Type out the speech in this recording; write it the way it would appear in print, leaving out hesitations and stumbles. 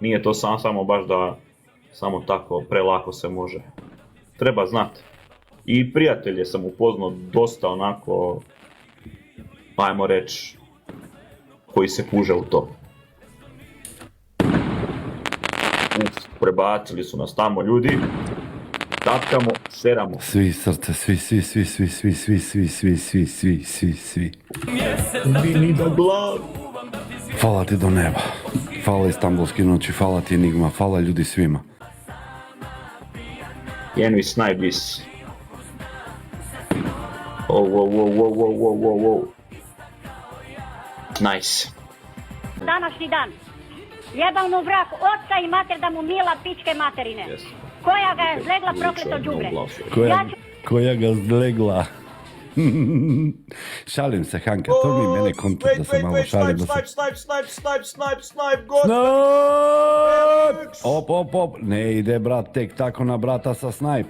Nije to samo baš da samo tako prelako se može. Treba znati. I prijatelje sam upoznao dosta onako, ajmo reći, koji se kuže u to. Prebacili su nas tamo ljudi, tapkamo, seramo. Svi srce, svi. Vini do glav. Hvala ti do neba. Hvala Istanbulski noći, hvala ti Enigma, hvala ljudi svima. Envy Snipes. Oh. Nice. Današnji dan. Jebal mu vrak, oca i mater da mu mila pičke materine. Yes. Koja ga je zlegla prokleto đubre. Koja ga zlegla. Šalim se, Hanka, to mi mene konta da se malo šalim. Snipe, god! Op. Ne ide brat tek tako na brata sa snajp.